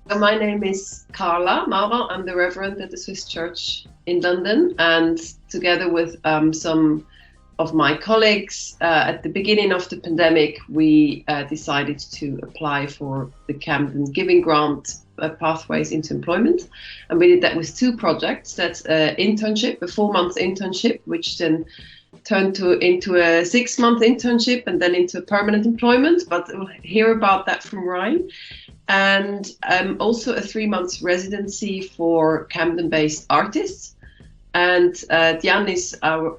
My name is Carla Maura. I'm the Reverend at the Swiss Church in London, and together with some of my colleagues, at the beginning of the pandemic, we decided to apply for the Camden Giving Grant Pathways into Employment. And we did that with two projects. That's an internship, a 4-month internship, which then turned into a 6-month internship and then into permanent employment. But we'll hear about that from Ryan. And also a 3-month residency for Camden-based artists. And Diane is our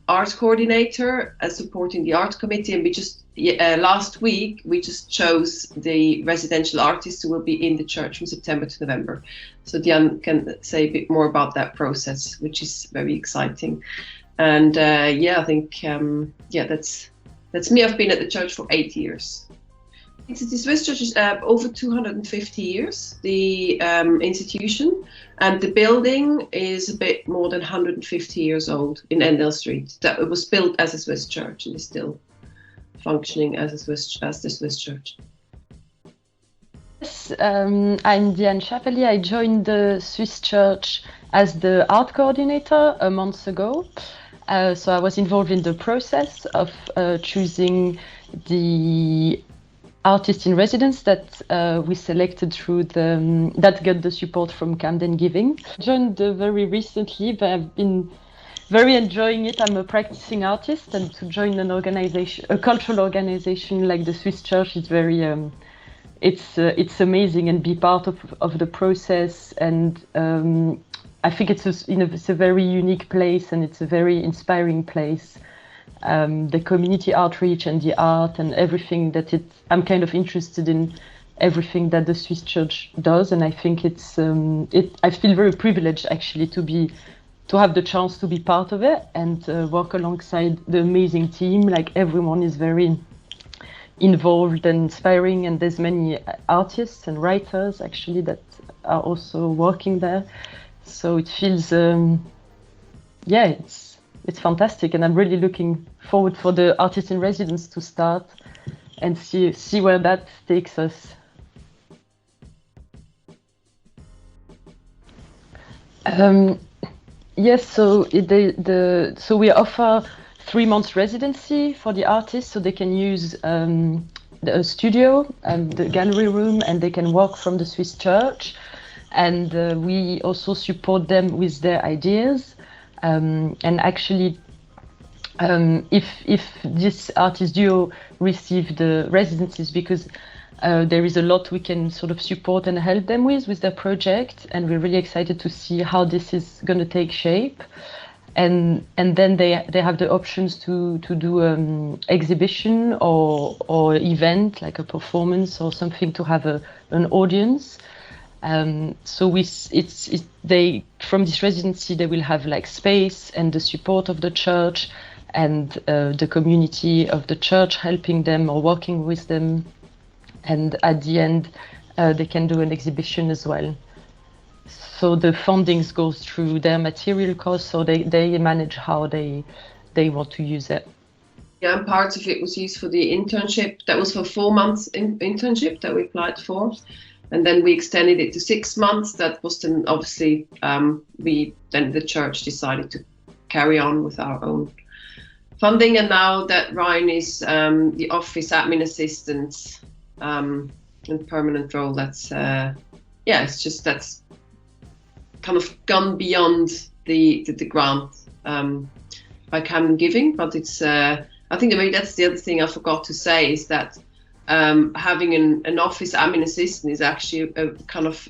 art coordinator, supporting the art committee. And we just last week we just chose the residential artists who will be in the church from September to November. So Diane can say a bit more about that process, which is very exciting. And I think that's me. I've been at the church for 8 years. The Swiss Church is over 250 years, the institution, and the building is a bit more than 150 years old in Endell Street. That it was built as a Swiss church and is still functioning as the Swiss Church. Yes, I'm Diane Chapelier. I joined the Swiss Church as the art coordinator a month ago. So I was involved in the process of choosing the artist in residence that we selected through that got the support from Camden Giving. Joined very recently, but I've been very enjoying it. I'm a practicing artist, and to join an organization, a cultural organization like the Swiss Church, is very it's amazing, and be part of the process. And I think it's a very unique place, and it's a very inspiring place. The community outreach and the art and everything I'm kind of interested in everything that the Swiss Church does, and I think I feel very privileged actually to have the chance to be part of it and work alongside the amazing team. Like, everyone is very involved and inspiring, and there's many artists and writers actually that are also working there. So it feels it's fantastic, and I'm really looking forward for the artist in residence to start and see where that takes us. Yes, so so we offer 3 months residency for the artists, so they can use the studio and the gallery room, and they can work from the Swiss Church. And we also support them with their ideas. And actually, if this artist duo receive the residencies, because there is a lot we can sort of support and help them with their project, and we're really excited to see how this is going to take shape. And then they have the options to do exhibition or event, like a performance or something, to have an audience. So from this residency, they will have like space and the support of the church and the community of the church helping them or working with them. And at the end, they can do an exhibition as well. So the fundings goes through their material costs, so they manage how they want to use it. Yeah, and part of it was used for the internship. That was for 4 months internship that we applied for. And then we extended it to 6 months. That was then obviously, the church decided to carry on with our own funding. And now that Ryan is the office admin assistant in permanent role, that's kind of gone beyond the grant by Camden Giving. But it's I think that's the other thing I forgot to say, is that having an office admin assistant is actually a kind of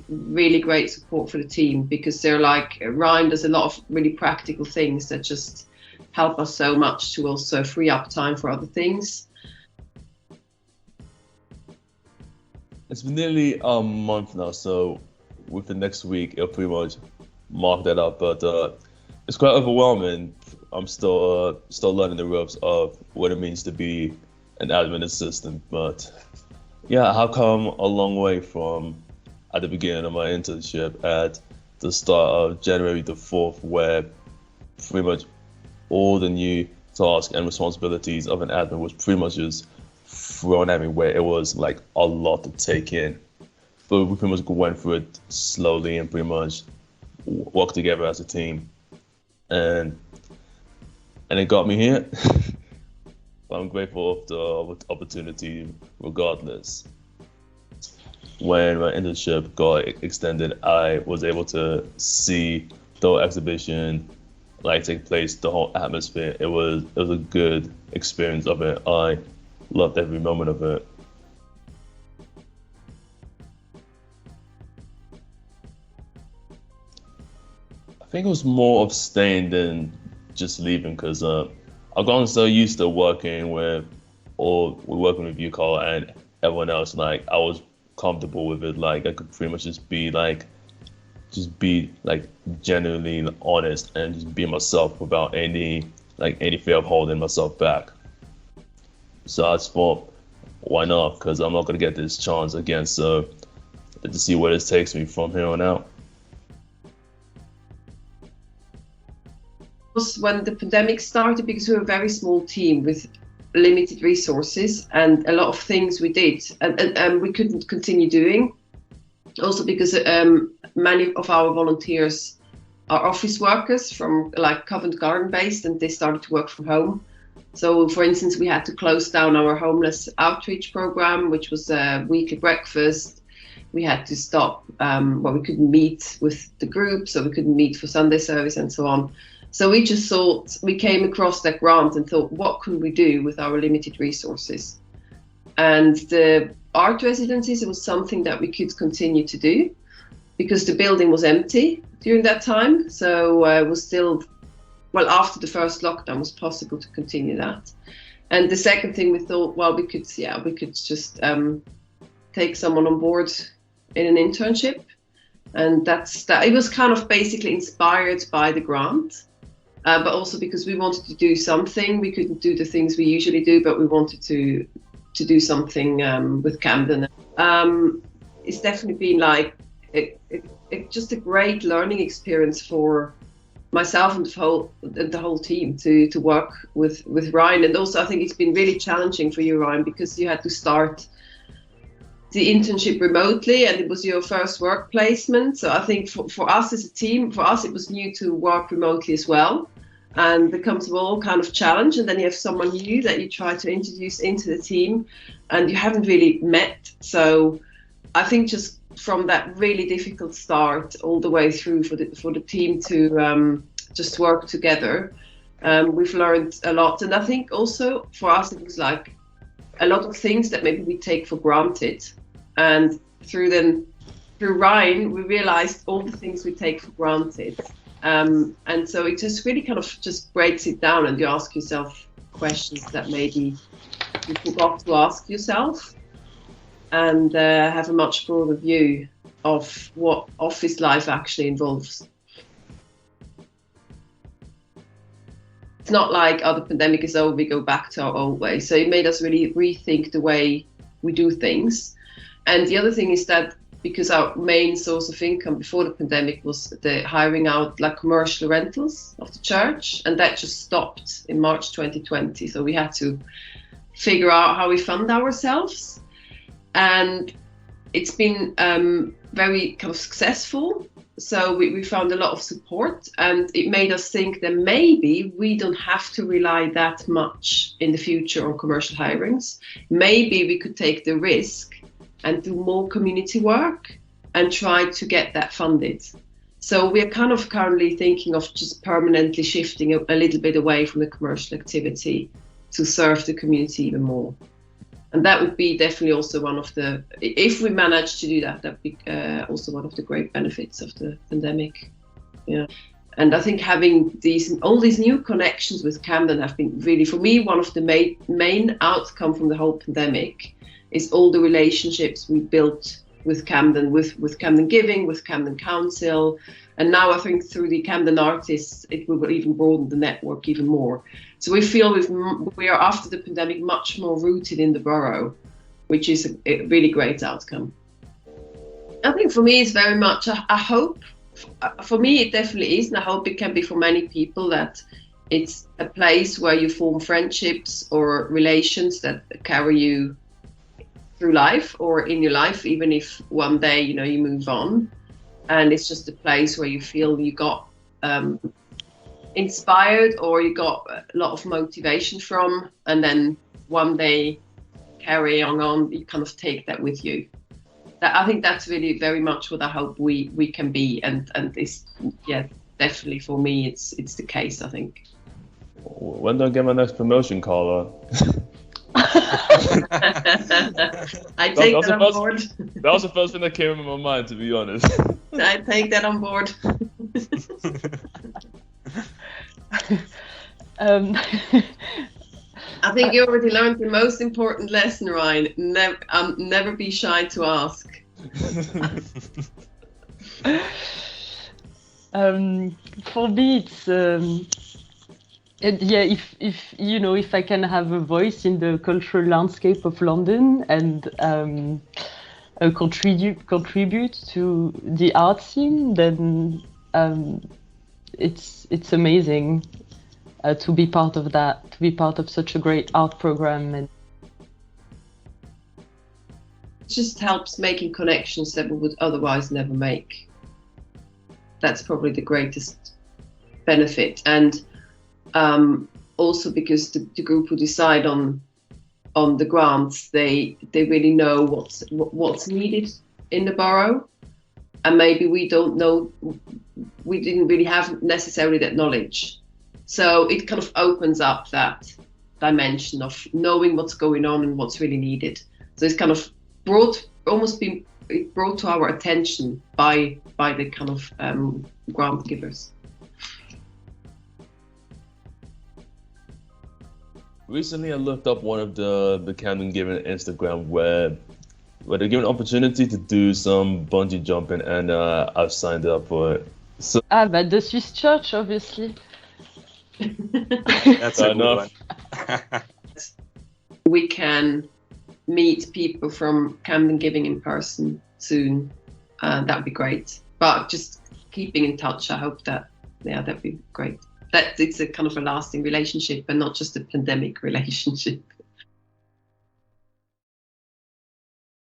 really great support for the team, because they're like, Ryan does a lot of really practical things that just help us so much to also free up time for other things. It's been nearly a month now, so with the next week, it'll pretty much mark that up. But it's quite overwhelming. I'm still learning the ropes of what it means to be an admin assistant. But yeah, I've come a long way from at the beginning of my internship at the start of January the 4th, where pretty much all the new tasks and responsibilities of an admin was pretty much just thrown at me, where it was like a lot to take in. but we pretty much went through it slowly and pretty much worked together as a team, and it got me here. But I'm grateful of the opportunity regardless. When my internship got extended, I was able to see the whole exhibition like take place, the whole atmosphere. It was a good experience of it. I loved every moment of it. I think it was more of staying than just leaving, because I've gotten so used to working with you, Carl, and everyone else. Like, I was comfortable with it. Like, I could pretty much just be genuinely honest and just be myself without any fear of holding myself back. So I just thought, why not? Because I'm not gonna get this chance again. So to see where this takes me from here on out. When the pandemic started, because we were a very small team with limited resources, and a lot of things we did and we couldn't continue doing. Also because many of our volunteers are office workers from like Covent Garden based, and they started to work from home. So for instance, we had to close down our homeless outreach program, which was a weekly breakfast. We had to stop, we couldn't meet with the group, so we couldn't meet for Sunday service and so on. So we just thought, we came across that grant and thought, what can we do with our limited resources? And the art residencies, it was something that we could continue to do because the building was empty during that time. So it was still, after the first lockdown, it was possible to continue that. And the second thing we thought, we could just take someone on board in an internship. And it was kind of basically inspired by the grant. But also because we wanted to do something. We couldn't do the things we usually do, but we wanted to do something with Camden. It's definitely been like just a great learning experience for myself and the whole team to work with Ryan. And also I think it's been really challenging for you, Ryan, because you had to start the internship remotely, and it was your first work placement. So I think for us as a team, it was new to work remotely as well, and becomes all kind of challenge. And then you have someone new that you try to introduce into the team, and you haven't really met. So I think just from that really difficult start all the way through for the team to just work together, we've learned a lot. And I think also for us it was like a lot of things that maybe we take for granted. And through Ryan, we realized all the things we take for granted. And so it just really kind of just breaks it down, and you ask yourself questions that maybe you forgot to ask yourself, and have a much broader view of what office life actually involves. It's not like, the pandemic is over, we go back to our old way. So it made us really rethink the way we do things. And the other thing is that because our main source of income before the pandemic was the hiring out like commercial rentals of the church, and that just stopped in March 2020. So we had to figure out how we fund ourselves, and it's been very kind of successful. So we found a lot of support, and it made us think that maybe we don't have to rely that much in the future on commercial hirings. Maybe we could take the risk and do more community work and try to get that funded. So we're kind of currently thinking of just permanently shifting a little bit away from the commercial activity to serve the community even more. And that would be definitely also one of the, if we manage to do that, that'd be also one of the great benefits of the pandemic. Yeah. And I think having all these new connections with Camden have been really, for me, one of the main outcome from the whole pandemic is all the relationships we built with Camden, with Camden Giving, with Camden Council. And now I think through the Camden artists, it will even broaden the network even more. So we feel we are after the pandemic much more rooted in the borough, which is a really great outcome. I think for me it's very much, I hope, for me it definitely is, and I hope it can be for many people, that it's a place where you form friendships or relations that carry you through life or in your life, even if one day, you know, you move on, and it's just a place where you feel you got inspired or you got a lot of motivation from, and then one day carrying on, you kind of take that with you. I think that's really very much what I hope we can be, and this, yeah, definitely for me, it's the case, I think. When do I get my next promotion, Carla? I take that on board. That was the first thing that came in my mind, to be honest. I take that on board. I think you already learned the most important lesson, Ryan. Never be shy to ask. For me, it's yeah. If you know, if I can have a voice in the cultural landscape of London and contribute to the art scene, then it's amazing to be part of that, to be part of such a great art program. And it just helps making connections that we would otherwise never make. That's probably the greatest benefit. And also because the group who decide on the grants, they really know what's needed in the borough, and maybe we don't know, we didn't really have necessarily that knowledge. So it kind of opens up that dimension of knowing what's going on and what's really needed. So it's kind of brought to our attention by the kind of grant givers. Recently, I looked up one of the Camden Given Instagram where they're given an opportunity to do some bungee jumping, and I've signed up for it. So, but the Swiss Church, obviously. That's a good one. We can meet people from Camden Giving in person soon. That'd be great. But just keeping in touch, I hope that'd be great. That it's a kind of a lasting relationship and not just a pandemic relationship.